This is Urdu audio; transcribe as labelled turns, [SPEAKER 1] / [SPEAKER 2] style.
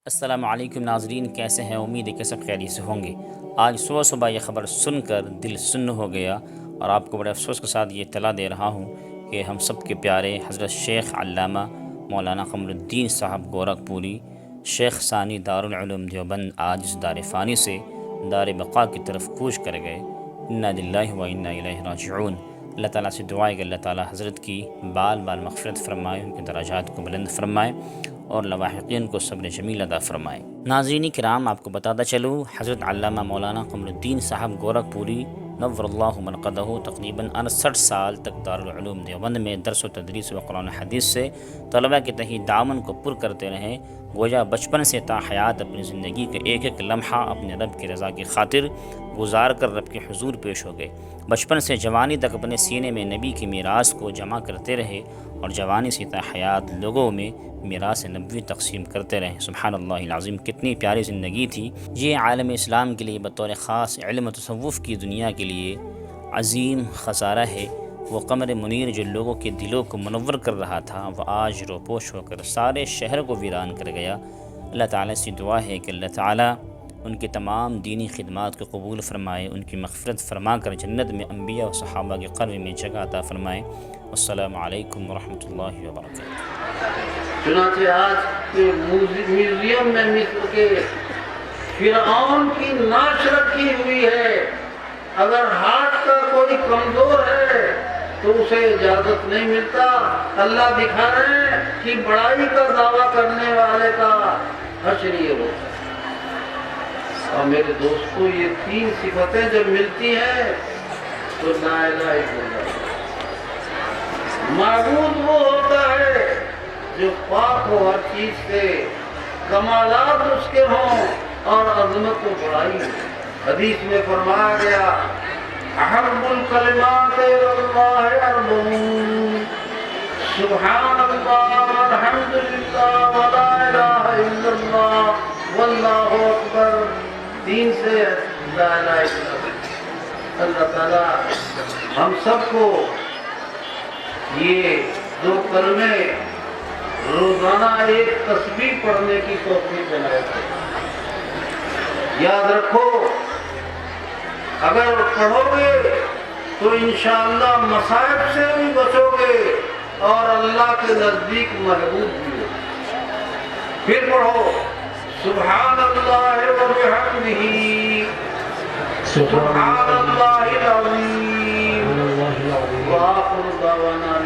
[SPEAKER 1] السلام علیکم ناظرین، کیسے ہیں؟ امید ہے کہ سب خیریت سے ہوں گے۔ آج صبح یہ خبر سن کر دل سن ہو گیا اور آپ کو بڑے افسوس کے ساتھ یہ اطلاع دے رہا ہوں کہ ہم سب کے پیارے حضرت شیخ علامہ مولانا قمر الدین صاحب گورکھپوری، شیخ ثانی دارالعلوم دیوبند، آج اس دار فانی سے دار بقا کی طرف کوچ کر گئے۔ انا للہ و انا الیہ راجعون۔ اللہ تعالیٰ سے دعا ہے کہ اللہ تعالیٰ حضرت کی بال مغفرت فرمائے، ان کے درجات کو بلند فرمائے اور لواحقین کو صبر جمیل عطا فرمائے۔ ناظرین کرام، آپ کو بتاتا چلوں، حضرت علامہ مولانا قمر الدین صاحب گورکھپوری نور اللہ مرقدہ تقریباً 69 سال تک دارالعلوم دیوبند میں درس و تدریس و قرآن حدیث سے طلباء کے تئیں دامن کو پر کرتے رہے۔ گویا بچپن سے تا حیات اپنی زندگی کے ایک ایک لمحہ اپنے رب کی رضا کی خاطر گزار کر رب کے حضور پیش ہو گئے۔ بچپن سے جوانی تک اپنے سینے میں نبی کی میراث کو جمع کرتے رہے اور جوانی سے تا حیات لوگوں میں میراث نبوی تقسیم کرتے رہے۔ سبحان اللہ العظیم، کتنی پیاری زندگی تھی یہ! عالم اسلام کے لیے بطور خاص علم و تصوف کی دنیا کے لیے عظیم خسارہ ہے۔ وہ قمر منیر جو لوگوں کے دلوں کو منور کر رہا تھا، وہ آج روپوش ہو کر سارے شہر کو ویران کر گیا۔ اللہ تعالیٰ سے دعا ہے کہ اللہ تعالیٰ ان کی تمام دینی خدمات کو قبول فرمائے، ان کی مغفرت فرما کر جنت میں انبیاء و صحابہ کے قرب میں جگہ عطا فرمائے۔ السلام علیکم ورحمۃ اللہ وبرکاتہ۔
[SPEAKER 2] چنانچہ آج کے میوزیم میں مصر کے فرعون کی نعش رکھی ہوئی ہے۔ اگر ہاتھ کا کوئی کمزور ہے تو اسے اجازت نہیں ملتا۔ اللہ دکھا رہے ہیں کہ بڑائی کا دعویٰ کرنے والے کا حشر یہ ہوتا ہے۔ اور میرے دوستو، یہ تین صفتیں جب ملتی ہیں تو لا الہ الا اللہ۔ معبود وہ ہوتا ہے جو پاک ہو ہر چیز سے، کمالات اس کے ہوں اور عظمت و بڑائی ہو۔ حدیث میں فرمایا گیا، احب الکلمات اللہ اربعون، سبحان اللہ والحمد للہ ولا الہ الا اللہ واللہ اکبر۔ دین سے لا الہ الا اللہ۔ اللہ تعالی ہم سب کو یہ دو کلمے روزانہ ایک تسبیح پڑھنے کی توفیق بنائے۔ یاد رکھو، اگر پڑھو گے تو انشاءاللہ مصائب سے بھی بچو گے اور اللہ کے نزدیک محبوب بھی ہو۔ پھر پڑھو، سبحان اللہ و بحمدہ، سبحان اللہ العظیم، وآخر دعوانا